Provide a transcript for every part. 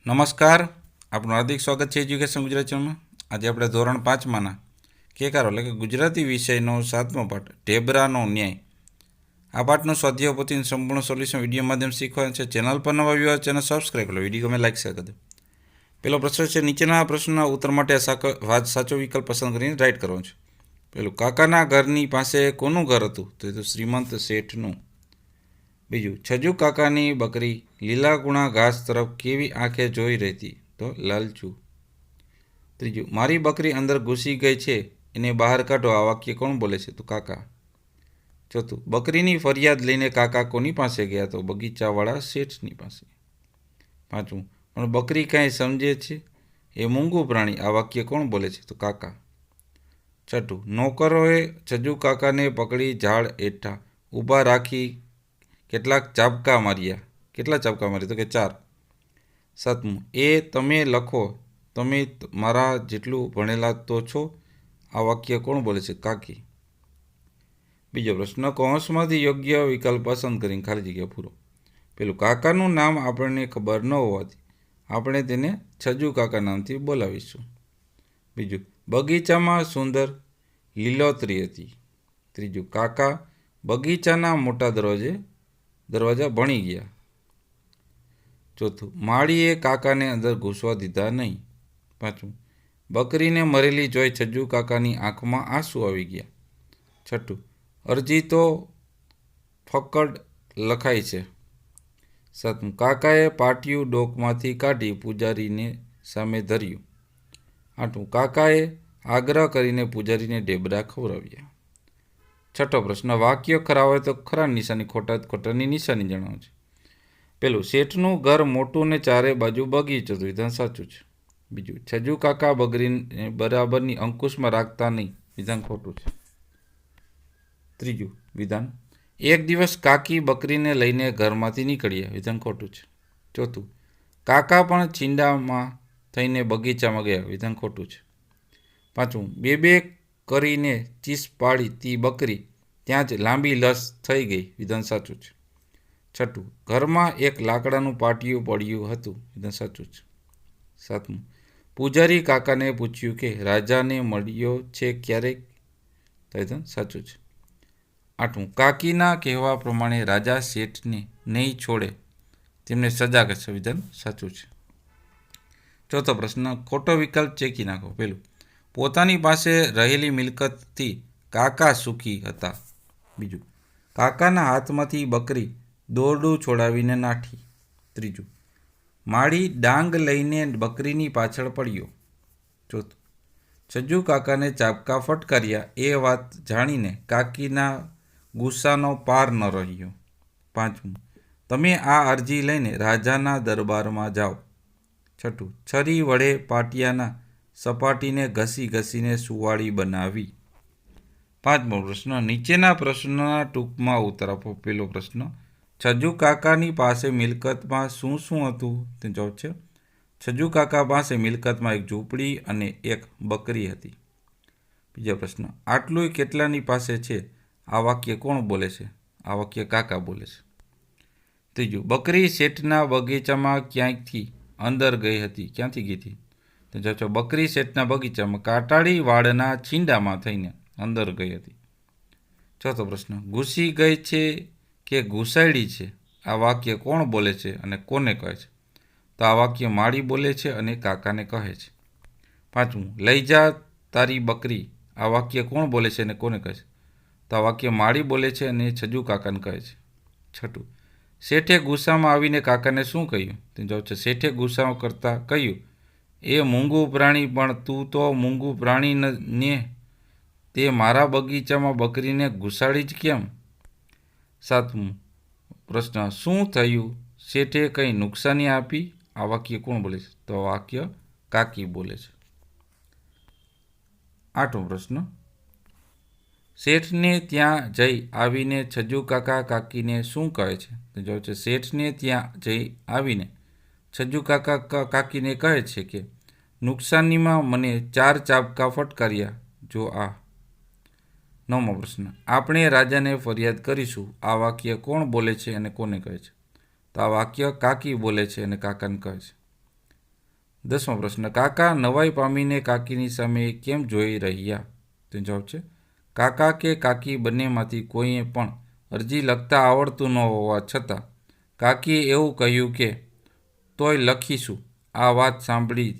નમસ્કાર, આપનું હાર્દિક સ્વાગત છે એજ્યુકેશન ગુજરાત ચેનલમાં. આજે આપણે ધોરણ 5માના કેકારો એટલે કે ગુજરાતી વિષયનો 7મો પાઠ ઢેબરાનો ન્યાય. આ પાઠનું સ્વાધ્યાય પોથીનું સંપૂર્ણ સોલ્યુશન વિડીયો માધ્યમ શીખવાનું છે. ચેનલ પર નવા વ્યૂઅર ચેનલ સબસ્ક્રાઈબ કરો, વિડીયો ગમે લાઈક શેર કરી દો. પહેલો પ્રશ્ન છે, નીચેના પ્રશ્નના ઉત્તર માટે સાચો વિકલ્પ પસંદ કરીને રાઈટ કરવાનો છે. પેલું, કાકાના ઘરની પાસે કોનું ઘર હતું? તો એ તો શ્રીમંત શેઠનું. બીજું, છજુ કાકાની બકરી લીલા ગુણા ઘાસ તરફ કેવી આંખે જોઈ રહેતી? તો લાલચું. ત્રીજું, મારી બકરી અંદર ઘૂસી ગઈ છે, એને બહાર કાઢો. આ વાક્ય કોણ બોલે છે? તો કાકા. ચોથું, બકરીની ફરિયાદ લઈને કાકા કોની પાસે ગયા? તો બગીચાવાળા શેઠની પાસે. પાંચમું, પણ બકરી કાંઈ સમજે છે, એ મૂંગું પ્રાણી. આ વાક્ય કોણ બોલે છે? તો કાકા. છઠ્ઠું, નોકરોએ છજુ કાકાને પકડી ઝાડ હેઠા ઊભા રાખી કેટલાક ચાબકા માર્યા. કેટલા ચાબકા માર્યા? તો કે 4. સાતમું, એ તમે લખો, તમે મારા જેટલું ભણેલા તો છો. આ વાક્ય કોણ બોલે છે? કાકી. બીજો પ્રશ્ન, કૌંસમાંથી યોગ્ય વિકલ્પ પસંદ કરીને ખાલી જગ્યા પૂરો. પેલું, કાકાનું નામ આપણને ખબર ન હોવાથી આપણે તેને છજુ કાકા નામથી બોલાવીશું. બીજું, બગીચામાં સુંદર લીલોતરી હતી. ત્રીજું, કાકા બગીચાના મોટા દરવાજા ભણી ગયા. ચોથું, માળીએ કાકાને અંદર ઘૂસવા દીધા નહીં. પાંચમું, બકરીને મરેલી જોઈ છજુ કાકાની આંખમાં આંસુ આવી ગયા. છઠ્ઠું, અરજી તો ફક્કડ લખાઈ છે. સાતમું, કાકાએ પાટિયું ડોકમાંથી કાઢી પૂજારીને સામે ધર્યું. આઠમું, કાકાએ આગ્રહ કરીને પૂજારીને ઢેબરા ખવડાવ્યા. છઠ્ઠો પ્રશ્ન, વાક્ય ખરા હોય તો ખરાની નિશાની, ખોટાની નિશાની જણાવો છે. પેલું, શેઠનું ઘર મોટું ને ચારે બાજુ બગીચો. તો વિધાન સાચું છે. બીજું, છજુ કાકા બકરીને બરાબરની અંકુશમાં રાખતા નહીં. વિધાન ખોટું છે. ત્રીજું વિધાન, એક દિવસ કાકી બકરીને લઈને ઘરમાંથી નીકળ્યા. વિધાન ખોટું છે. ચોથું, કાકા પણ છીંડામાં થઈને બગીચામાં ગયા. વિધાન ખોટું છે. પાંચમું, બે કરીને ચીસ પાડી તી બકરી ત્યાં જ લાંબી લસ થઈ ગઈ. વિધાન સાચું છે. છઠ્ઠું, ઘરમાં એક લાકડાનું પાટિયું પડ્યું હતું. વિધાન સાચું છે. સાતમું, પૂજારી કાકાને પૂછ્યું કે રાજાને મળ્યો છે ક્યારેક? તો વિધાન સાચું છે. આઠમું, કાકીના કહેવા પ્રમાણે રાજા શેઠને નહીં છોડે, તેમને સજા કરશે. વિધાન સાચું છે. ચોથો પ્રશ્ન, ખોટો વિકલ્પ ચેકી નાખો. પેલું, પોતાની પાસે રહેલી મિલકતથી કાકા સુખી હતા. બીજું, કાકાના હાથમાંથી બકરી દોરડું છોડાવીને નાઠી. ત્રીજું, માળી ડાંગ લઈને બકરીની પાછળ પડ્યો. ચોથું, છજુ કાકાને ચાબકા ફટકાર્યા એ વાત જાણીને કાકીના ગુસ્સાનો પાર ન રહ્યો. પાંચમું, તમે આ અરજી લઈને રાજાના દરબારમાં જાઓ. છઠ્ઠું, છરી વડે પાટિયાના સપાટીને ઘસીને સુવાળી બનાવી. પાંચમો પ્રશ્ન, નીચેના પ્રશ્નના ટૂંકમાં ઉત્તર આપો. પહેલો પ્રશ્ન, છજુ કાકાની પાસે મિલકતમાં શું હતું? તે જવાબ છે, છજુ કાકા પાસે મિલકતમાં એક ઝૂંપડી અને એક બકરી હતી. બીજો પ્રશ્ન, આટલું કેટલાની પાસે છે? આ વાક્ય કોણ બોલે છે? આ વાક્ય કાકા બોલે છે. ત્રીજું, બકરી શેઠના બગીચામાં ક્યાંયથી અંદર ગઈ હતી? ક્યાંથી ગઈ હતી? તો જવાબ છે, બકરી શેઠના બગીચામાં કાટાળી વાડના છીંડામાં થઈને અંદર ગઈ હતી. ચોથો પ્રશ્ન, ઘૂસી ગઈ છે કે ઘૂસાડી છે? આ વાક્ય કોણ બોલે છે અને કોને કહે છે? તો આ વાક્ય માળી બોલે છે અને કાકાને કહે છે. પાંચમું, લઈ જા તારી બકરી. આ વાક્ય કોણ બોલે છે અને કોને કહે છે? તો આ વાક્ય માળી બોલે છે અને છજુ કાકાને કહે છે. છઠ્ઠું, શેઠે ગુસ્સામાં આવીને કાકાને શું કહ્યું? તો જવાબ છે, શેઠે ગુસ્સા કરતાં કહ્યું, એ મૂંગું પ્રાણી, પણ તું તો મૂંગું પ્રાણી ને તે મારા બગીચામાં બકરીને ઘુસાડી જ કેમ? સાતમું પ્રશ્ન, શું થયું? શેઠે કંઈ નુકસાની આપી? આ વાક્ય કોણ બોલે છે? તો આ વાક્ય કાકી બોલે છે. આઠમો પ્રશ્ન, શેઠને ત્યાં જઈ આવીને છજુ કાકા કાકીને શું કહે છે? તો જવાબ છે, શેઠને ત્યાં જઈ આવીને છજુ કાકા કાકીને કહે છે કે નુકસાનીમાં મને 4 ચાબકા ફટકાર્યા. જો આ. નવમો પ્રશ્ન, આપણે રાજાને ફરિયાદ કરીશું. આ વાક્ય કોણ બોલે છે અને કોને કહે છે? તો આ વાક્ય કાકી બોલે છે અને કાકાને કહે છે. 10મો પ્રશ્ન, કાકા નવાઈ પામીને કાકીની સામે કેમ જોઈ રહ્યા? તો જવાબ છે, કાકા કે કાકી બંનેમાંથી કોઈએ પણ અરજી લખતા આવડતું ન હોવા છતાં કાકીએ એવું કહ્યું કે તોય લખીશું. આ વાત સાંભળી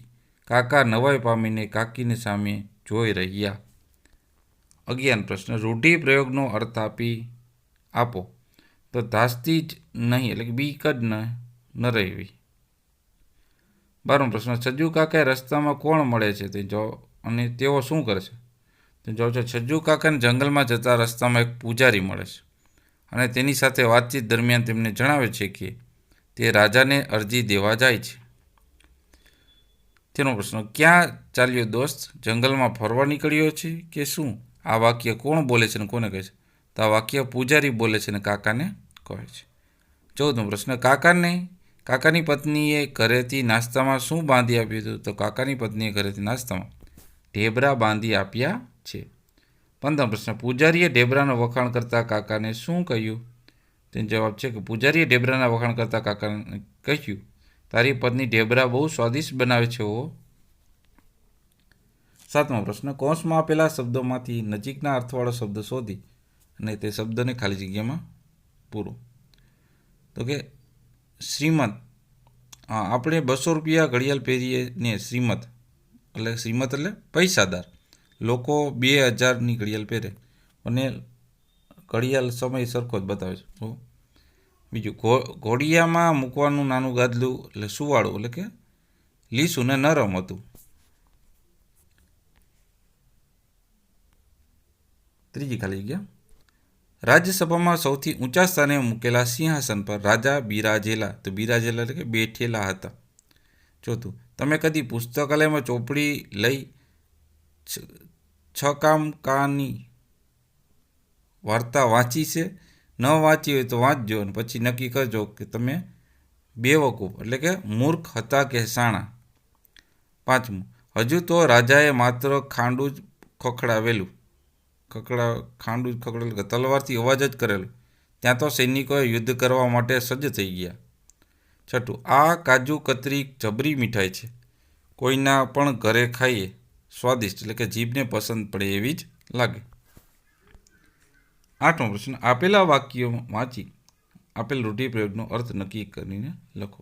કાકા નવાઈ પામીને કાકીની સામે જોઈ રહ્યા. 11 પ્રશ્ન, રૂઢિપ્રયોગનો અર્થ આપો. તો ધાસ્તી જ નહીં એટલે કે બીક જ ન રહેવી. 12મો પ્રશ્ન, છજ્જુ કાકાએ રસ્તામાં કોણ મળે છે તે જવાબ અને તેઓ શું કરે છે? તો જવાબ છે, છજ્જુ કાકાને જંગલમાં જતા રસ્તામાં એક પૂજારી મળે છે અને તેની સાથે વાતચીત દરમિયાન તેમને જણાવે છે કે તે રાજાને અરજી દેવા જાય છે. 13મો પ્રશ્ન, ક્યાં ચાલ્યો દોસ્ત? જંગલમાં ફરવા નીકળ્યો છે કે શું? આ વાક્ય કોણ બોલે છે અને કોને કહે છે? તો આ વાક્ય પૂજારી બોલે છે અને કાકાને કહે છે. 14મો પ્રશ્ન, કાકાની પત્નીએ ઘરેથી નાસ્તામાં શું બાંધી આપ્યું હતું? તો કાકાની પત્નીએ ઘરેથી નાસ્તામાં ઢેબરા બાંધી આપ્યા છે. 15મો પ્રશ્ન, પૂજારીએ ઢેબરાના વખાણ કરતા કાકાને શું કહ્યું? તેનો જવાબ છે કે પૂજારીએ ઢેબરાના વખાણ કરતા કાકાને કહ્યું, તારી પત્ની ઢેબરા બહુ સ્વાદિષ્ટ બનાવે છે હો. 7મો પ્રશ્ન, કૌંસમાં આપેલા શબ્દોમાંથી નજીકના અર્થવાળો શબ્દ શોધી અને તે શબ્દને ખાલી જગ્યામાં પૂરો. તો કે શ્રીમંત, આપણે 200 રૂપિયા ઘડિયાળ પહેરીએ ને શ્રીમંત એટલે પૈસાદાર. લોકો 2000ની ઘડિયાળ પહેરે અને ઘડિયાળ સમય સરખો જ બતાવે છે. બીજું, ઘોડિયામાં મૂકવાનું નાનું ગાદલું એટલે સુવાળું એટલે કે લીસું ને નરમ હતું. ત્રીજી ખાલી જગ્યા, રાજ્યસભામાં સૌથી ઊંચા સ્થાને મૂકેલા સિંહાસન પર રાજા બિરાજેલા. તો બિરાજેલા એટલે કે બેઠેલા હતા. ચોથું, તમે કદી પુસ્તકાલયમાં ચોપડી લઈ છકામકાની વાર્તા વાંચી છે? ન વાંચી હોય તો વાંચજો અને પછી નક્કી કરજો કે તમે બેવકૂફ એટલે કે મૂર્ખ હતા કે શાણા. 5મું, હજુ તો રાજાએ માત્ર ખાંડું જ ખખડાવેલું તલવારથી અવાજ જ કરેલો, ત્યાં તો સૈનિકોએ યુદ્ધ કરવા માટે સજ્જ થઈ ગયા. 6, આ કાજુ કતરી જબરી મીઠાઈ છે, કોઈના પણ ઘરે ખાઈએ સ્વાદિષ્ટ એટલે કે જીભને પસંદ પડે એવી જ લાગે. 8મો પ્રશ્ન, આપેલા વાક્યો વાંચી આપેલ રૂઢિપ્રયોગનો અર્થ નક્કી કરીને લખો.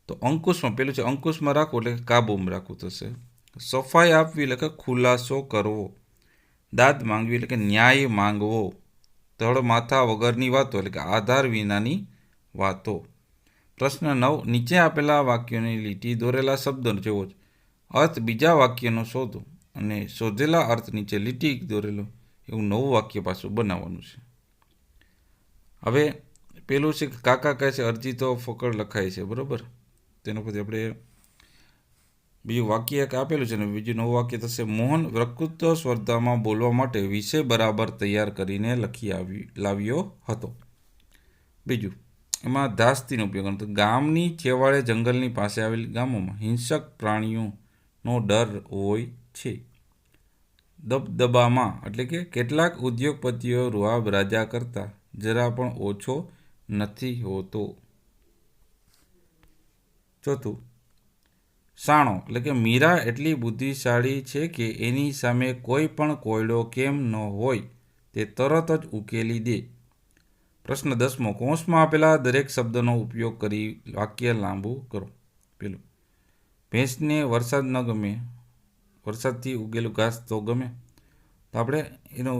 તો અંકુશમાં પેલું છે અંકુશમાં રાખવું એટલે કે કાબૂમાં રાખવું થશે. સફાઈ આપવી એટલે કે ખુલાસો કરવો. દાદ માંગવી એટલે કે ન્યાય માંગવો. ધડ માથા વગરની વાતો એટલે કે આધાર વિનાની વાતો. પ્રશ્ન 9, નીચે આપેલા વાક્યોની લીટી દોરેલા શબ્દો જેવો જ અર્થ બીજા વાક્યનો શોધો અને શોધેલા અર્થ નીચે લીટી દોરેલો એવું નવું વાક્ય પાછું બનાવવાનું છે. હવે પેલું છે કાકા કહે છે અરજી તો ફકડ લખાય છે, બરાબર. તેના પછી આપણે બીજું વાક્ય એક આપેલું છે ને બીજું નવું વાક્ય થશે, મોહન વક્તૃત્વ સ્પર્ધામાં બોલવા માટે વિષય બરાબર તૈયાર કરીને લાવ્યો હતો. બીજું, એમાં ધાસ્તીનો ઉપયોગ તો ગામની છેવાડે જંગલની પાસે આવેલ ગામોમાં હિંસક પ્રાણીઓનો ડર હોય છે. દબદબામાં એટલે કે કેટલાક ઉદ્યોગપતિઓ રૂઆબ રાજા કરતાં જરા પણ ઓછો નથી હોતો. ચોથું, સાણો એટલે કે મીરા એટલી બુદ્ધિશાળી છે કે એની સામે કોઈ પણ કોયડો કેમ ન હોય તે તરત જ ઉકેલી દે. પ્રશ્ન 10મો, કૌંસમાં આપેલા દરેક શબ્દનો ઉપયોગ કરી વાક્ય લાંબુ કરો. પેલું, ભેંસને વરસાદ ન ગમે, વરસાદથી ઉગેલું ઘાસ તો ગમે. તો આપણે એનો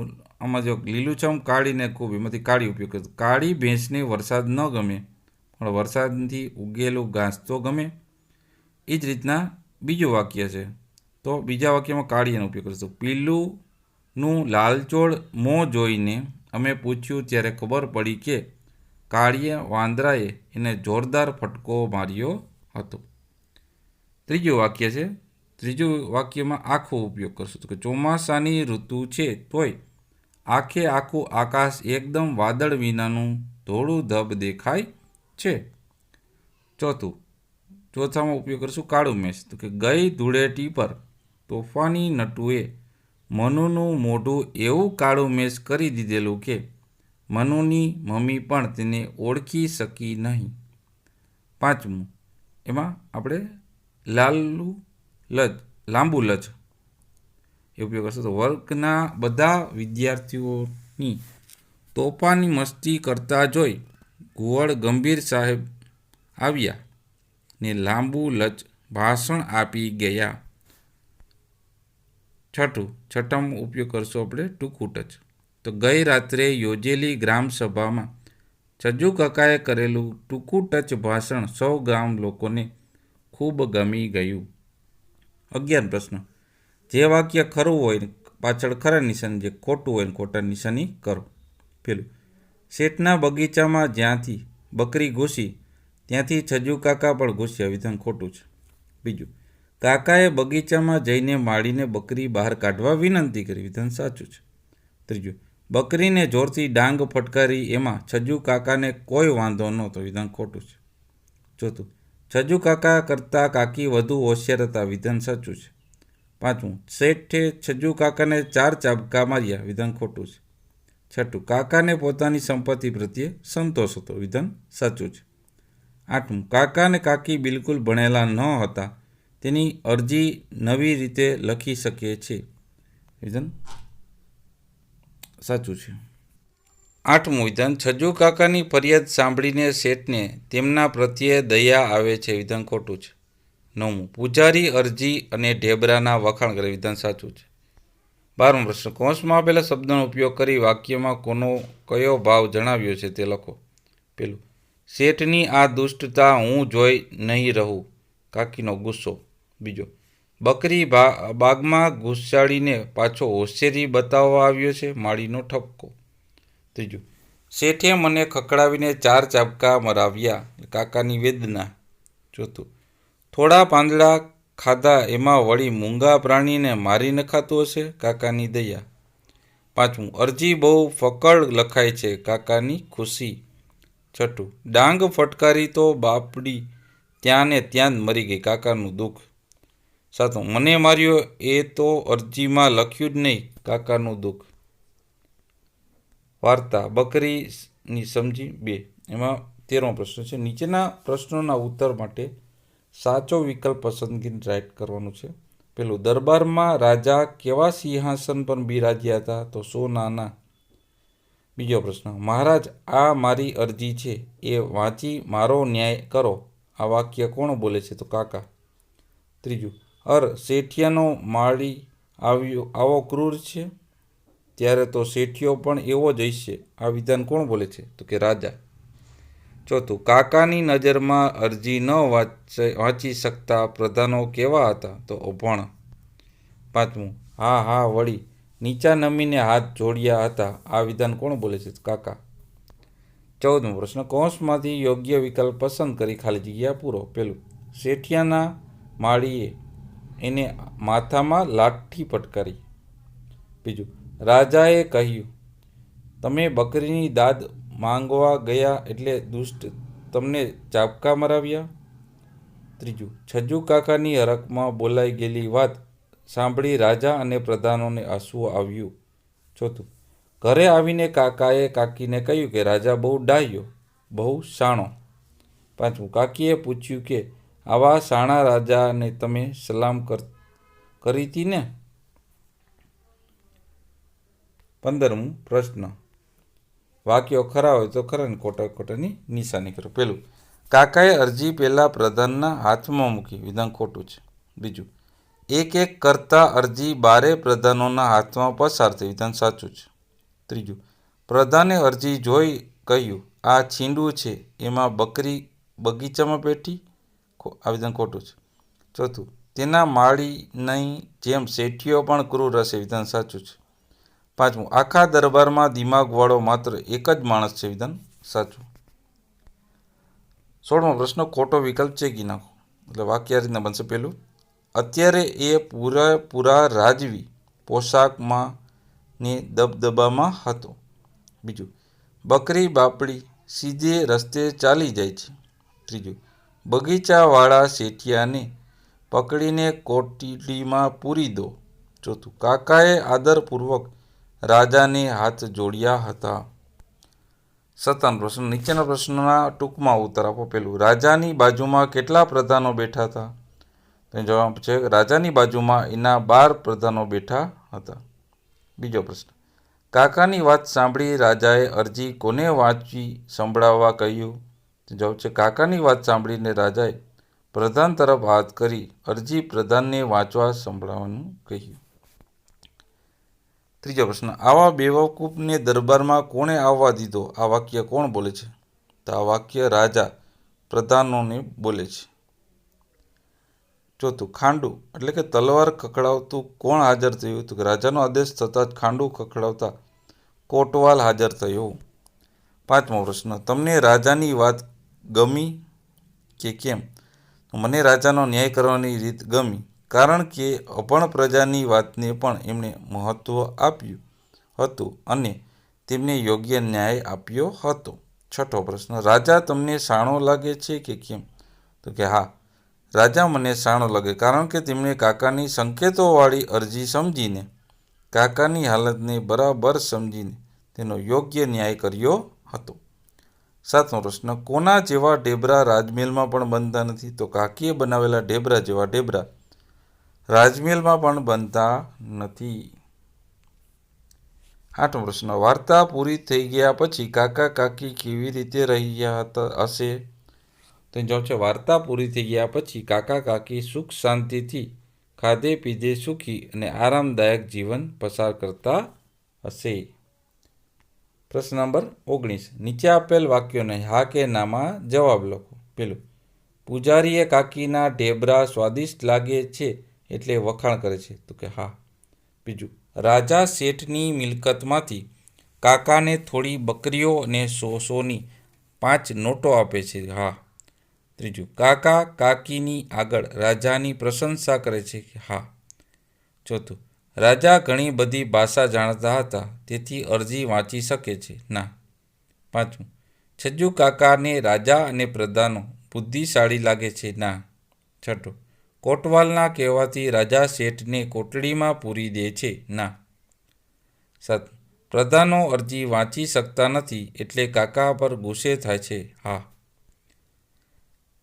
આમાં જો લીલુંછમ કાળીને ખૂબ એમાંથી કાળી ઉપયોગ કરતો. કાળી ભેંસને વરસાદ ન ગમે પણ વરસાદથી ઉગેલું ઘાસ તો ગમે. એ જ રીતના બીજું વાક્ય છે તો બીજા વાક્યમાં કાળીનો ઉપયોગ કરશો. પીલુંનું લાલચોળ મોં જોઈને અમે પૂછ્યું ત્યારે ખબર પડી કે કાળીએ વાંદરાએ એને જોરદાર ફટકો માર્યો હતો. ત્રીજું વાક્ય છે, ત્રીજું વાક્યમાં આખો ઉપયોગ કરશું તો કે ચોમાસાની ઋતુ છે તોય આખે આખું આકાશ એકદમ વાદળ વિનાનું ધોળું ધબ દેખાય છે. ચોથામાં ઉપયોગ કરશું કાળું મેષ તો કે ગઈ ધૂળેટી પર તોફાની નટુએ મનુનું મોઢું એવું કાળું મેષ કરી દીધેલું કે મનુની મમ્મી પણ તેને ઓળખી શકી નહીં. 5મું, એમાં આપણે લાંબુ લજ એ ઉપયોગ કરશો. તો વર્ગના બધા વિદ્યાર્થીઓની તોફાની મસ્તી કરતા જોઈ કુંવર ગંભીર સાહેબ આવ્યા ને લાંબુ લજ ભાષણ આપી ગયા. છઠ્ઠામાં ઉપયોગ કરશો આપણે ટૂંકું ટચ. તો ગઈ રાત્રે યોજેલી ગ્રામસભામાં છજ્જુ કાકાએ કરેલું ટૂંકું ટચ ભાષણ સૌ ગામ લોકોને ખૂબ ગમી ગયું. 11 પ્રશ્ન. જે વાક્ય ખરું હોય પાછળ ખરા નિશાની, જે ખોટું હોય ખોટા નિશાની કરો. પેલું, શેઠના બગીચામાં જ્યાંથી બકરી ઘૂસી ત્યાંથી છજ્જુ કાકા પણ ઘૂસ્યા. વિધાન ખોટું છે. બીજું, કાકાએ બગીચામાં જઈને માળીને બકરી બહાર કાઢવા વિનંતી કરી. વિધાન સાચું છે. ત્રીજું, બકરીને જોરથી ડાંગ ફટકારી એમાં છજ્જુ કાકાને કોઈ વાંધો નહોતો. વિધાન ખોટું છે. ચોથું, છજ્જુ કાકા કરતાં કાકી વધુ હોશિયાર હતા. વિધાન સાચું છે. પાંચમું, શેઠે છજ્જુ કાકાને 4 ચાબકા માર્યા. વિધાન ખોટું છે. છઠ્ઠું, કાકાને પોતાની સંપત્તિ પ્રત્યે સંતોષ હતો. વિધાન સાચું છે. આઠમું, કાકા અને કાકી બિલકુલ ભણેલા ન હતા, તેની અરજી નવી રીતે લખી શકે છે. વિધાન સાચું છે. આઠમું વિધાન, છજ્જુ કાકાની ફરિયાદ સાંભળીને શેઠને તેમના પ્રત્યે દયા આવે છે. વિધાન ખોટું છે. નવમું, પૂજારી અરજી અને ઢેબરાના વખાણ કરે. વિધાન સાચું છે. 12મો પ્રશ્ન. કૌંસમાં આપેલા શબ્દનો ઉપયોગ કરી વાક્યમાં કયો ભાવ જણાવ્યો છે તે લખો. પેલું, શેઠની આ દુષ્ટતા હું જોઈ નહીં રહું. કાકીનો ગુસ્સો. બીજો, બકરી બાગમાં ઘુસાડીને પાછો હોશિયારી બતાવવા આવ્યો છે. માળીનો ઠપકો. ત્રીજું, શેઠે મને ખખડાવીને 4 ચાબકા મરાવ્યા. કાકાની વેદના. ચોથું, થોડા પાંદડા ખાધા એમાં વળી મૂંગા પ્રાણીને મારી નખાતું હશે. કાકાની દયા. પાંચમું, અરજી બહુ ફકડ લખાય છે. કાકાની ખુશી. છઠ્ઠું, ડાંગ ફટકારી તો બાપડી ત્યાં ને ત્યાં જ મરી ગઈ. કાકાનું દુઃખ. સાતમું, મને માર્યો એ તો અરજીમાં લખ્યું જ નહીં. કાકાનું દુઃખ. વાર્તા બકરીની સમજી 2. એમાં 13મો પ્રશ્ન છે. નીચેના પ્રશ્નોના ઉત્તર માટે સાચો વિકલ્પ પસંદગી રાઈટ કરવાનું છે. પેલું, દરબારમાં રાજા કેવા સિંહાસન પર બિરાજ્યા હતા? તો સોનાના. બીજો પ્રશ્ન, મહારાજ આ મારી અરજી છે એ વાંચી મારો ન્યાય કરો. આ વાક્ય કોણ બોલે છે? તો કાકા. ત્રીજું, શેઠિયાનો માળી આવો ક્રૂર છે ત્યારે તો શેઠિયો પણ એવો જ હશે. આ વિધાન કોણ બોલે છે? તો કે રાજા. ચોથું, કાકાની નજરમાં અરજી ન વાંચી શકતા પ્રધાનો કેવા હતા? તો અભણ. પાંચમું, હા વળી નીચા નમીને હાથ જોડ્યા હતા. આ વિધાન કોણ બોલે છે? કાકા. 14મો પ્રશ્ન. કૌંસમાંથી યોગ્ય વિકલ્પ પસંદ કરી ખાલી જગ્યા પૂરો. પેલું, શેઠિયાના માળીએ એને માથામાં લાઠી ફટકારી. બીજું, રાજાએ કહ્યું તમે બકરીની દાદ માંગવા ગયા એટલે દુષ્ટ તમને ચાબકા મરાવ્યા. ત્રીજું, છજ્જુ કાકાની હરખમાં બોલાઈ ગયેલી વાત સાંભળી રાજા અને પ્રધાનોને આંસુ આવ્યું. ચોથું, ઘરે આવીને કાકાએ કાકીને કહ્યું કે રાજા બહુ ડાહ્યો, બહુ શાણો. પાંચમું, કાકીએ પૂછ્યું કે આવા શાણા રાજાને તમે સલામ કરી હતી ને. 15મો પ્રશ્ન. વાક્યો ખરા હોય તો ખરા ને ખોટાની નિશાની કરો. પેલું, કાકાએ અરજી પહેલા પ્રધાનના હાથમાં મૂકી. વિધાન ખોટું છે. બીજું, એક કરતા અરજી 12 પ્રધાનોના હાથમાં પસાર થઈ. વિધાન સાચું છે. ત્રીજું, પ્રધાને અરજી જોઈ કહ્યું આ છીંડું છે એમાં બકરી બગીચામાં બેઠી. આ વિધાન ખોટું છે. ચોથું, તેના માળીની જેમ શેઠિયો પણ ક્રૂર હશે. વિધાન સાચું છે. પાંચમું, આખા દરબારમાં દિમાગવાળો માત્ર એક જ માણસ છે. વિધાન સાચું. 16મો પ્રશ્ન. ખોટો વિકલ્પ ચેકી નાખો. એટલે વાક્ય આ રીતના બનશે. પેલું, અત્યારે એ પૂરા રાજવી પોશાકમાં ને દબદબામાં હતો. બીજું, બકરી બાપડી સીધે રસ્તે ચાલી જાય છે. ત્રીજું, બગીચાવાળા શેઠિયાને પકડીને કોટડીમાં પૂરી દો. ચોથું, કાકાએ આદરપૂર્વક રાજાને હાથ જોડ્યા હતા. 57 પ્રશ્ન. નીચેના પ્રશ્નોના ટૂંકમાં ઉત્તર આપો. પેલું, રાજાની બાજુમાં કેટલા પ્રધાનો બેઠા હતા? તો જવાબ છે રાજાની બાજુમાં એના 12 પ્રધાનો બેઠા હતા. બીજો પ્રશ્ન, કાકાની વાત સાંભળી રાજાએ અરજી કોને વાંચી સંભળાવવા કહ્યું? તો જવાબ છે કાકાની વાત સાંભળીને રાજાએ પ્રધાન તરફ હાથ કરી અરજી પ્રધાનને વાંચવા સંભળાવવાનું કહ્યું. ત્રીજો પ્રશ્ન, આવા બેવકૂફને દરબારમાં કોણે આવવા દીધો? આ વાક્ય કોણ બોલે છે? તો આ વાક્ય રાજા પ્રધાનોને બોલે છે. ચોથું, ખાંડું એટલે કે તલવાર ખખડાવતું કોણ હાજર થયું? તો રાજાનો આદેશ થતાં જ ખાંડું ખખડાવતા કોટવાલ હાજર થયો. પાંચમો પ્રશ્ન, તમને રાજાની વાત ગમી કે કેમ? તો મને રાજાનો ન્યાય કરવાની રીત ગમી, કારણ કે અભણ પ્રજાની વાતને પણ એમણે મહત્ત્વ આપ્યું હતું અને તેમને યોગ્ય ન્યાય આપ્યો હતો. છઠ્ઠો પ્રશ્ન, રાજા તમને શાણો લાગે છે કે કેમ? તો કે હા, રાજા મને શાણો લાગે, કારણ કે તેમણે કાકાની સંકેતોવાળી અરજી સમજીને, કાકાની હાલતને બરાબર સમજીને તેનો યોગ્ય ન્યાય કર્યો હતો. સાતમો પ્રશ્ન, કોના જેવા ઢેબરા રાજમહેલમાં પણ બનતા નથી? તો કાકીએ બનાવેલા ઢેબરા જેવા ઢેબરા રાજમહેલમાં પણ બનતા નથી. આઠમો પ્રશ્ન, વાર્તા પૂરી થઈ ગયા પછી કાકા કાકી કેવી રીતે રહ્યા હશે? તો જવાબ છે વાર્તા પૂરી થઈ ગયા પછી કાકા કાકી સુખ શાંતિથી ખાધે પીધે સુખી અને આરામદાયક જીવન પસાર કરતા હશે. પ્રશ્ન નંબર 19, નીચે આપેલ વાક્યોને હા કે નામાં જવાબ લખો. પેલું, પૂજારીએ કાકીના ઢેબરા સ્વાદિષ્ટ લાગે છે એટલે વખાણ કરે છે. તો કે હા. બીજું, રાજા શેઠની મિલકતમાંથી કાકાને થોડી બકરીઓ અને સોની 5 નોટો આપે છે. હા. ત્રીજું, કાકા કાકીની આગળ રાજાની પ્રશંસા કરે છે. હા. ચોથું, રાજા ઘણી બધી ભાષા જાણતા હતા તેથી અરજી વાંચી શકે છે. ના. પાંચમું, છજ્જુ કાકાને રાજા અને પ્રધાનો બુદ્ધિશાળી લાગે છે. ના. છઠ્ઠું, કોટવાલના કહેવાથી રાજા શેઠને કોટડીમાં પૂરી દે છે. ના. સાતમું, પ્રધાનો અરજી વાંચી શકતા નથી એટલે કાકા પર ગુસ્સે થાય છે. હા.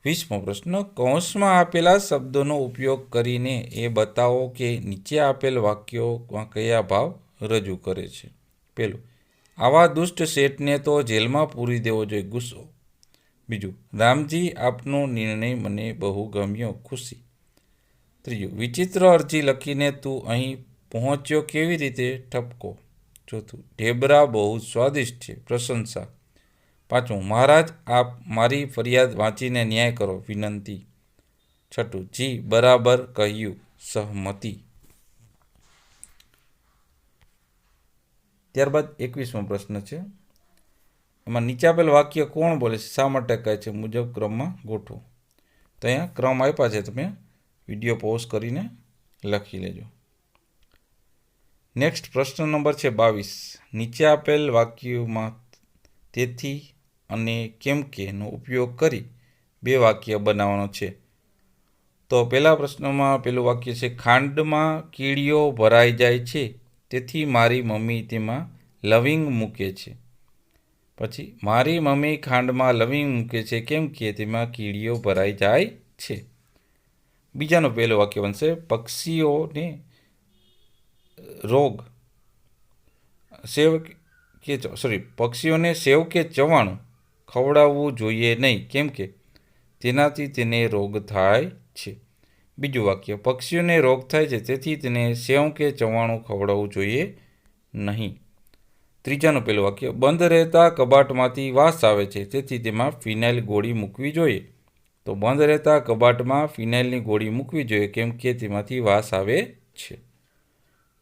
20મો પ્રશ્ન, કૌંસમાં આપેલા શબ્દોનો ઉપયોગ કરીને એ બતાવો કે નીચે આપેલ વાક્યોમાં કયા ભાવ રજૂ કરે છે. પહેલું, આવા દુષ્ટ શેઠને તો જેલમાં પૂરી દેવો જોઈએ. ગુસ્સો. બીજું, રામજી આપનો નિર્ણય મને બહુ ગમ્યો. ખુશી. ત્રીજું, વિચિત્ર અરજી લખીને તું અહીં પહોંચ્યો કેવી રીતે? ઠપકો. ચોથું, ઢેબરા બહુ સ્વાદિષ્ટ છે. પ્રશંસા. પાંચમું, મહારાજ આપ મારી ફરિયાદ વાંચીને ન્યાય કરો. વિનંતી. છઠ્ઠું, જી બરાબર કહ્યું. સહમતિ. ત્યારબાદ 21મો પ્રશ્ન છે. એમાં નીચે આપેલ વાક્ય કોણ બોલે છે? શા માટે કહે છે? મુજબ ક્રમમાં ગોઠવો. તો અહીંયા ક્રમ આપ્યા છે, તમે વિડીયો પોઝ કરીને લખી લેજો. નેક્સ્ટ પ્રશ્ન નંબર છે 22. નીચે આપેલ વાક્યોમાં તેથી અને કેમ કેનો ઉપયોગ કરી 2 વાક્ય બનાવવાનો છે. તો પહેલા પ્રશ્નમાં પેલું વાક્ય છે, ખાંડમાં કીડીઓ ભરાઈ જાય છે તેથી મારી મમ્મી તેમાં લવિંગ મૂકે છે. પછી, મારી મમ્મી ખાંડમાં લવિંગ મૂકે છે કેમ કે તેમાં કીડીઓ ભરાઈ જાય છે. બીજાનું પહેલું વાક્ય બનશે, પક્ષીઓને સેવ કે ચવાણું ખવડાવવું જોઈએ નહીં કેમ કે તેનાથી તેને રોગ થાય છે. બીજું વાક્ય, પક્ષીઓને રોગ થાય છે તેથી તેને સેવ કે ચવાણું ખવડાવવું જોઈએ નહીં. ત્રીજાનું પહેલું વાક્ય, બંધ રહેતા કબાટમાંથી વાસ આવે છે તેથી તેમાં ફિનાઇલ ગોળી મૂકવી જોઈએ. તો બંધ રહેતા કબાટમાં ફિનાઇલની ગોળી મૂકવી જોઈએ કેમ કે તેમાંથી વાસ આવે છે.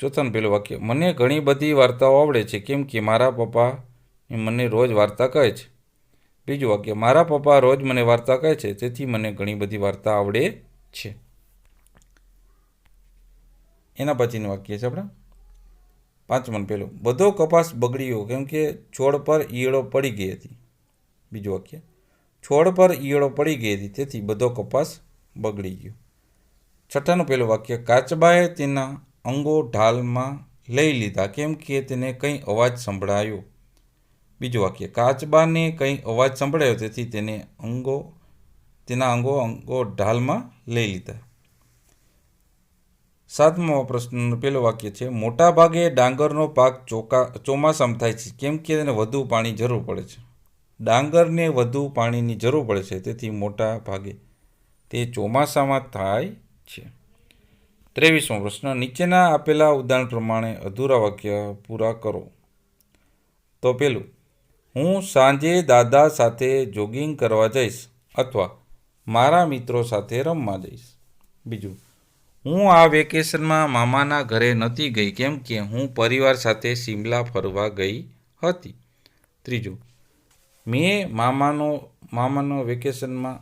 ચોથાનું પહેલું વાક્ય, મને ઘણી બધી વાર્તાઓ આવડે છે કેમ કે મારા પપ્પા મને રોજ વાર્તા કહે છે. બીજું વાક્ય, મારા પપ્પા રોજ મને વાર્તા કહે છે તેથી મને ઘણી બધી વાર્તા આવડે છે. એના પછીનું વાક્ય છે આપણા 5માનું પહેલું, બધો કપાસ બગડી ગયો કેમ કે છોડ પર ઈયળો પડી ગઈ હતી. બીજું વાક્ય, છોડ પર ઈયળો પડી ગઈ હતી તેથી બધો કપાસ બગડી ગયો. છઠ્ઠાનું પહેલું વાક્ય, કાચબાએ તેના અંગો ઢાલમાં લઈ લીધા કેમ કે તેને કંઈ અવાજ સંભળાયો. બીજું વાક્ય, કાચબાને કંઈ અવાજ સંભળાયો તેથી તેના અંગો ઢાલમાં લઈ લીધા. સાતમો પ્રશ્નનું પહેલું વાક્ય છે, મોટા ભાગે ડાંગરનો પાક ચોમાસામાં થાય છે કેમ કે તેને વધુ પાણી જરૂર પડે છે. ડાંગરને વધુ પાણીની જરૂર પડે છે, તેથી મોટા ભાગે તે ચોમાસામાં થાય છે. 23મો પ્રશ્ન, નીચેના આપેલા ઉદાહરણ પ્રમાણે અધૂરા વાક્ય પૂરા કરો. તો પહેલું, હું સાંજે દાદા સાથે જોગિંગ કરવા જઈશ અથવા મારા મિત્રો સાથે રમવા જઈશ. બીજું, હું આ વેકેશનમાં મામાના ઘરે નથી ગઈ કેમ કે હું પરિવાર સાથે શિમલા ફરવા ગઈ હતી. ત્રીજું, મેં મામાનો વેકેશનમાં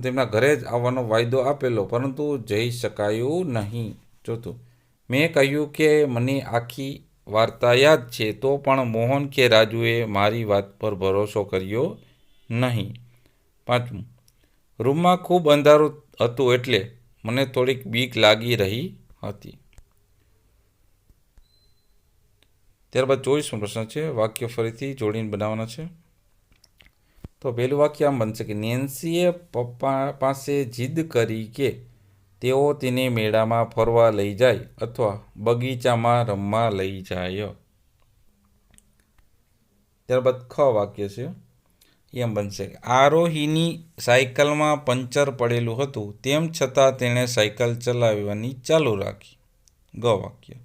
તેમના ઘરે જ આવવાનો વાયદો આપેલો પરંતુ જઈ શકાયું નહીં. ચોથું, મેં કહ્યું કે મને આખી વાર્તા યાદ છે તો પણ મોહન કે રાજુએ મારી વાત પર ભરોસો કર્યો નહીં. પાંચમું, રૂમમાં ખૂબ અંધારું હતું એટલે મને થોડીક બીક લાગી રહી હતી. ત્યારબાદ 24મો પ્રશ્ન છે, વાક્ય ફરીથી જોડીને બનાવવાના છે. તો પહેલું વાક્ય આમ બનશે કે નેન્સીએ પપ્પા પાસે જીદ કરી કે તેઓ તેને મેળામાં ફરવા લઈ જાય અથવા બગીચામાં રમવા લઈ જાય. ત્યારબાદ ખ વાક્ય છે, એમ બનશે કે આરોહીની સાયકલમાં પંચર પડેલું હતું તેમ છતાં તેણે સાયકલ ચલાવવાની ચાલુ રાખી. ગ વાક્ય,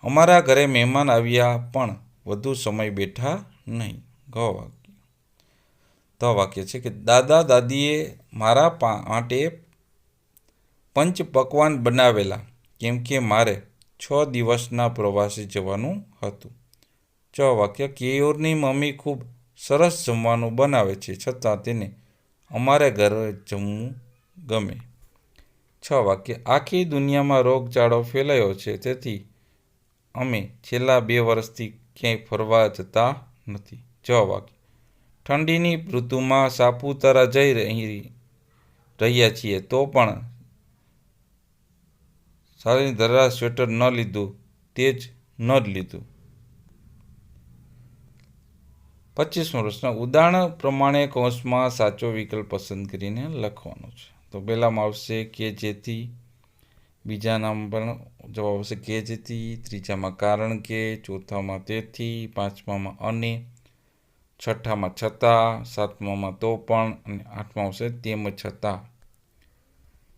અમારા ઘરે મહેમાન આવ્યા પણ વધુ સમય બેઠા નહીં. ઘ વાક્ય. ધ વાક્ય છે કે દાદા દાદીએ મારા માટે પંચ પકવાન બનાવેલા કેમ કે મારે 6 દિવસના પ્રવાસે જવાનું હતું. ચ વાક્ય, કેયુરની મમ્મી ખૂબ સરસ જમવાનું બનાવે છે છતાં તેને અમારે ઘરે જમવું ગમે. છ વાક્ય, આખી દુનિયામાં રોગચાળો ફેલાયો છે તેથી અમે છેલ્લા 2 વર્ષથી ક્યાંય ફરવા જતા નથી. જ વાક્ય, ઠંડીની ઋતુમાં સાપુતારા જઈ રહ્યા છીએ તો પણ સારી ધરા સ્વેટર ન લીધું તે જ ન જ લીધું. 25મો પ્રશ્ન, ઉદાહરણ પ્રમાણે કૌંસમાં સાચો વિકલ્પ પસંદ કરીને લખવાનો છે. તો પહેલામાં આવશે કે જેથી, બીજાનામાં પણ જવાબ આવશે કે જેથી, ત્રીજામાં કારણ કે, ચોથામાં તેથી, પાંચમામાં અને, છઠ્ઠામાં છતાં, સાતમામાં તો પણ અને આઠમાં આવશે તેમ છતાં.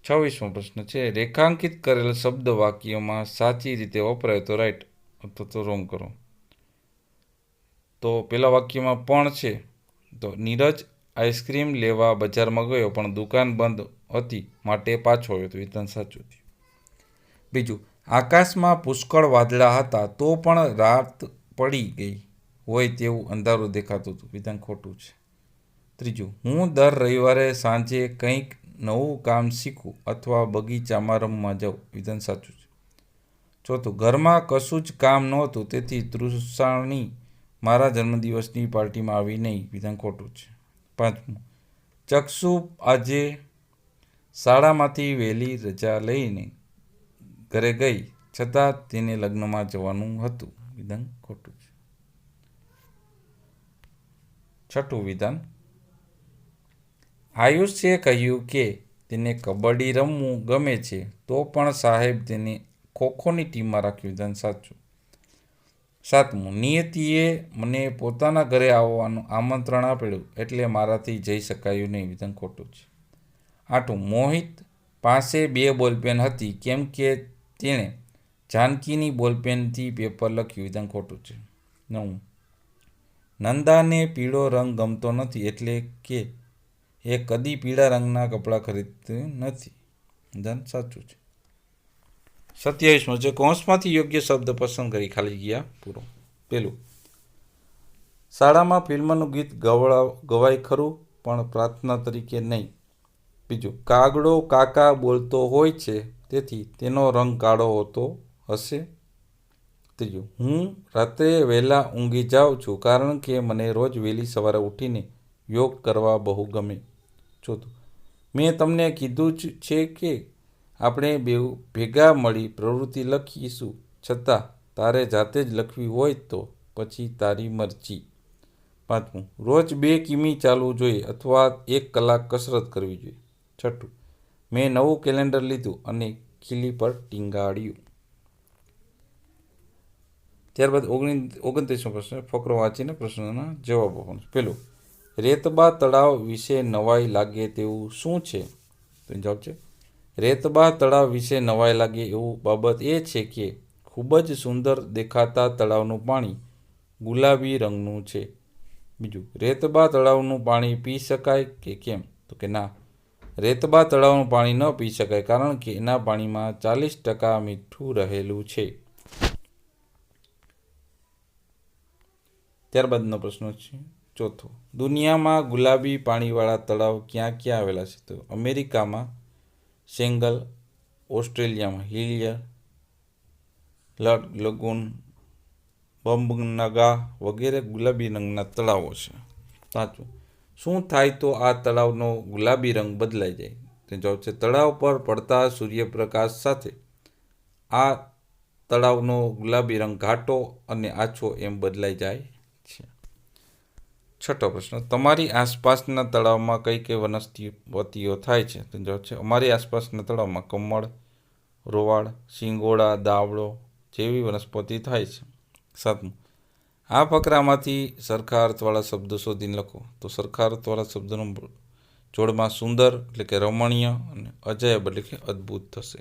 26મો પ્રશ્ન છે, રેખાંકિત કરેલ શબ્દ વાક્યમાં સાચી રીતે વપરાય તો રાઈટ અથવા તો રોંગ કરો. તો પહેલા વાક્યમાં પણ છે તો નીરજ આઈસ્ક્રીમ લેવા બજારમાં ગયો પણ દુકાન બંધ હતી માટે પાછો આવ્યો તો વિધાન સાચું થયું. બીજું, આકાશમાં પુષ્કળ વાદળા હતા તો પણ રાત પડી ગઈ હોય તેવું અંધારું દેખાતું હતું. વિધાન ખોટું છે. ત્રીજું, હું દર રવિવારે સાંજે કંઈક નવું કામ શીખું અથવા બગીચામાં રમવા જાઉં. વિધાન સાચું છે. ચોથું, ઘરમાં કશું જ કામ નહોતું તેથી તૃષાણી મારા જન્મદિવસની પાર્ટીમાં આવી નહીં. વિધાન ખોટું છે. પાંચમું, ચક્ષુ આજે શાળામાંથી વહેલી રજા લઈને ઘરે ગઈ છતાં તેને લગ્નમાં જવાનું હતું. વિધાન ખોટું છે. છઠ્ઠું વિધાન, આયુષે કહ્યું કે તેને કબડ્ડી રમવું ગમે છે તો પણ સાહેબ તેને ખોખોની ટીમમાં રાખ્યું. વિધાન સાચું. સાતમું, નિયતિએ મને પોતાના ઘરે આવવાનું આમંત્રણ આપેલું એટલે મારાથી જઈ શકાયું નહીં. વિધાન ખોટું છે. આઠમું, મોહિત પાસે 2 બોલપેન હતી કેમ કે તેણે જાનકીની બોલપેનથી પેપર લખ્યું. વિધાન ખોટું છે. નવમું, નંદાને પીળો રંગ ગમતો નથી એટલે કે એ કદી પીળા રંગના કપડાં ખરીદતી નથી. વિધાન સાચું છે. 27મો છે, કૌંસમાંથી યોગ્ય શબ્દ પસંદ કરી ખાલી જગ્યા પૂરો. પહેલું, શાળામાં ફિલ્મનું ગીત ગવાય ખરું પણ પ્રાર્થના તરીકે નહીં. બીજું, કાગડો કાકા બોલતો હોય છે તેથી તેનો રંગ કાળો હોતો હશે. ત્રીજું, હું રાત્રે વહેલા ઊંઘી જાઉં છું કારણ કે મને રોજ વહેલી સવારે ઉઠીને યોગ કરવા બહુ ગમે. ચોથું, મેં તમને કીધું જ છે કે આપણે ભેગા મળી પ્રવૃત્તિ લખીશું છતાં તારે જાતે જ લખવી હોય તો પછી તારી મરજી. પાંચમું, રોજ 2 કિમી ચાલવું જોઈએ અથવા 1 કલાક કસરત કરવી જોઈએ. છઠ્ઠું, મેં નવું કેલેન્ડર લીધું અને ખીલી પર ટીંગાડ્યું. ત્યારબાદ 29મો પ્રશ્ન, ફકરો વાંચીને પ્રશ્નોના જવાબ આપવાનો. પેલું, રેતબા તળાવ વિશે નવાઈ લાગે તેવું શું છે? તો જવાબ છે, રેતબા તળાવ વિશે નવાઈ લાગે એવું બાબત એ છે કે ખૂબ જ સુંદર દેખાતા તળાવનું પાણી ગુલાબી રંગનું છે. બીજું, રેતબા તળાવનું પાણી પી શકાય કે કેમ? તો કે ના, રેતબા તળાવનું પાણી ન પી શકાય કારણ કે એના પાણીમાં 40% મીઠું રહેલું છે. ત્યારબાદનો પ્રશ્ન છે ચોથો, દુનિયામાં ગુલાબી પાણીવાળા તળાવ ક્યાં ક્યાં આવેલા છે? તો અમેરિકામાં સેંગલ, ઓસ્ટ્રેલિયામાં હિલિયર, લગૂન, બંબનગા વગેરે ગુલાબી રંગના તળાવો છે. સાચું. શું થાય તો આ તળાવનો ગુલાબી રંગ બદલાઈ જાય? તે જવાબ છે, તળાવ પર પડતા સૂર્યપ્રકાશ સાથે આ તળાવનો ગુલાબી રંગ ઘાટો અને આછો એમ બદલાઈ જાય છે. છઠ્ઠો પ્રશ્ન, તમારી આસપાસના તળાવમાં કઈ કઈ વનસ્પતિઓ થાય છે? તો જવાબ છે, અમારી આસપાસના તળાવમાં કમળ, રોવાળ, સિંગોડા, દાવડો જેવી વનસ્પતિ થાય છે. સાતમું, આ ફકરામાંથી સરખા અર્થવાળા શબ્દો શોધીને લખો. તો સરખા અર્થવાળા શબ્દોનો જોડમાં સુંદર એટલે કે રમણીય અને અજાયબ એટલે કે અદ્ભુત થશે.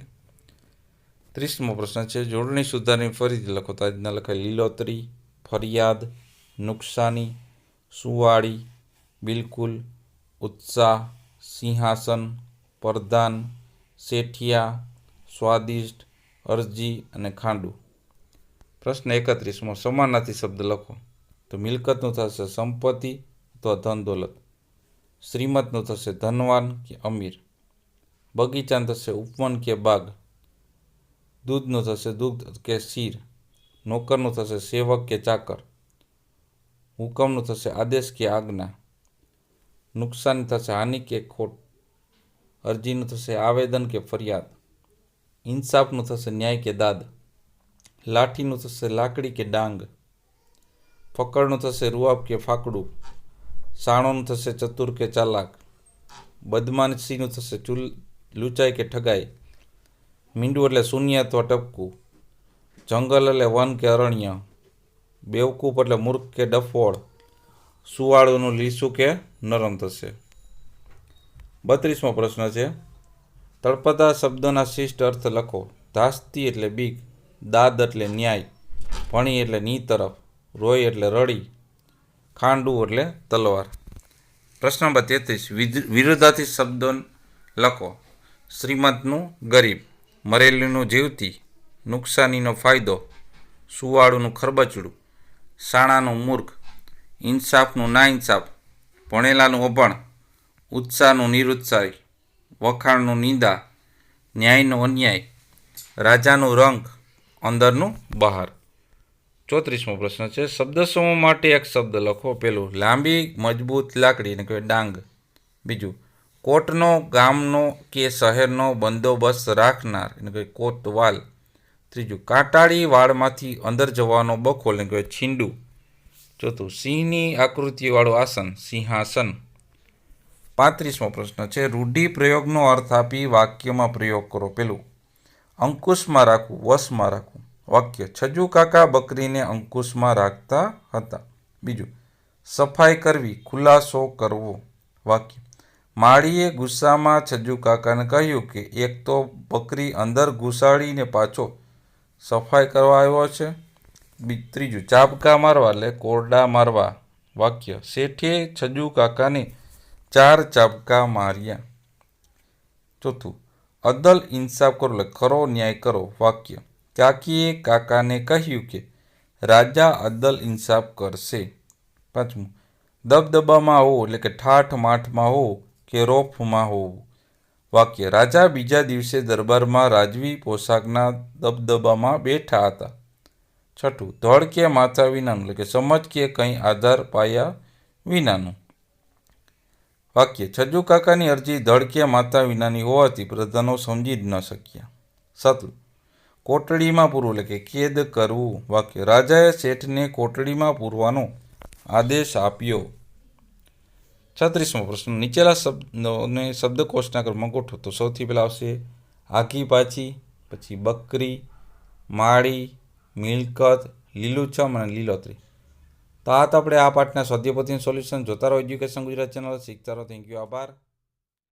30મો પ્રશ્ન છે, જોડણી સુધારીને ફરીથી લખો. તો આજના લખાય લીલોતરી, ફરિયાદ, નુકસાની, સુવાળી, બિલકુલ, ઉત્સાહ, સિંહાસન, પ્રધાન, શેઠિયા, સ્વાદિષ્ટ, અરજી અને ખાંડું. પ્રશ્ન 31મો, સમાનાર્થી શબ્દ લખો. તો મિલકતનું થશે સંપત્તિ અથવા ધન દોલત, શ્રીમતનું થશે ધનવાન કે અમીર, બગીચાનું થશે ઉપવન કે બાગ, દૂધનું થશે દૂધ કે શીર, નોકરનું થશે સેવક કે ચાકર, હુકમનું થશે આદેશ કે આજ્ઞા, નુકસાન થશે હાનિ કે ખોટ, અરજીનું થશે આવેદન કે ફરિયાદ, ઇન્સાફનું થશે ન્યાય કે દાદ, લાઠીનું થશે લાકડી કે ડાંગ, ફકડનું થશે રૂઆબ કે ફાકડું, સાણોનું થશે ચતુર કે ચાલાક, બદમાશીનું થશે લૂંચાઈ કે ઠગાઈ, મીંડું એટલે શૂન્ય અથવા ટપકું, જંગલ એટલે વન કે અરણ્ય, બેવકૂફ એટલે મૂર્ખ કે ડફોળ, સુવાળુનું લીસું કે નરમ થશે. 32મો પ્રશ્ન છે, તળપદા શબ્દના શિષ્ટ અર્થ લખો. ધાસ્તી એટલે બીક, દાદ એટલે ન્યાય, ભણી એટલે ની તરફ, રોય એટલે રડી, ખાંડું એટલે તલવાર. પ્રશ્ન નંબર 33, વિરુદ્ધાર્થી શબ્દો લખો. શ્રીમંતનું ગરીબ, મરેલીનું જીવતી, નુકસાનીનો ફાયદો, સુવાળુનું ખરબચડું, શાણાનું મૂર્ખ, ઇન્સાફનું નાઇન્સાફ, ભણેલાનું અભણ, ઉત્સાહનું નિરુત્સાહી, વખાણનું નિંદા, ન્યાયનો અન્યાય, રાજાનું રંગ, અંદરનું બહાર. 34મો પ્રશ્ન છે, શબ્દ સમૂહ માટે એક શબ્દ લખો. પેલું, લાંબી મજબૂત લાકડી એટલે કે ડાંગ. બીજું, કોટનો ગામનો કે શહેરનો બંદોબસ્ત રાખનાર એટલે કે કોતવાલ. ત્રીજું, કાંટાળી વાળમાંથી અંદર જવાનો બખોલ એટલે કે છીંડું. ચોથું, સિંહની આકૃતિવાળું આસન સિંહાસન. 35મો પ્રશ્ન છે, રૂઢિપ્રયોગનો અર્થ આપી વાક્યમાં પ્રયોગ કરો. પેલું, અંકુશમાં રાખવું, વશમાં રાખવું. વાક્ય, છજુ કાકા બકરીને અંકુશમાં રાખતા હતા. બીજું, સફાઈ કરવી, ખુલાસો કરવો. વાક્ય, માળીએ ગુસ્સામાં છજુ કાકાને કહ્યું કે એક તો બકરી અંદર ઘુસાડીને પાછો સફાઈ કરવા આવ્યો છે. ત્રીજું, ચાબકા મારવા એટલે કોરડા મારવા. વાક્ય, શેઠે છજુ કાકાને 4 ચાબકા માર્યા. ચોથું, અદલ ઇન્સાફ કરો એટલે ખરો ન્યાય કરો. વાક્ય, કાકીએ કાકાને કહ્યું કે રાજા અદલ ઇન્સાફ કરશે. પાંચમું, દબદબામાં હોવું એટલે કે ઠાઠ માઠમાં હોવું કે રોફમાં હોવું. વાક્ય, રાજા બીજા દિવસે દરબારમાં રાજવી પોશાકના દબદબામાં બેઠા હતા. છઠ્ઠું, ધડ કે માથા વિનાનું એટલે કે સમજ કે કંઈ આધાર પાયા વિનાનું. વાક્ય, છજુ કાકાની અરજી ધડ કે માથા વિનાની હોવાથી પ્રધાનો સમજી જ ન શક્યા. સાતમું, કોટડીમાં પૂરવું એટલે કે કેદ કરવું. વાક્ય, રાજાએ શેઠને કોટડીમાં પૂરવાનો આદેશ આપ્યો. 36મો પ્રશ્ન, નીચેલા શબ્દોને શબ્દકોશના ક્રમમાં ગોઠવો. તો સૌથી પહેલાં આવશે આઘી પાછી, પછી બકરી, માળી, મિલકત, લીલુંછમ અને લીલોતરી. તો આ તો આપણે આ પાઠના સ્વાધ્યાય પોથીનું સોલ્યુશન. જોતા રહો એજ્યુકેશન ગુજરાત ચેનલ, શીખતા રહો. થેન્ક યુ, આભાર.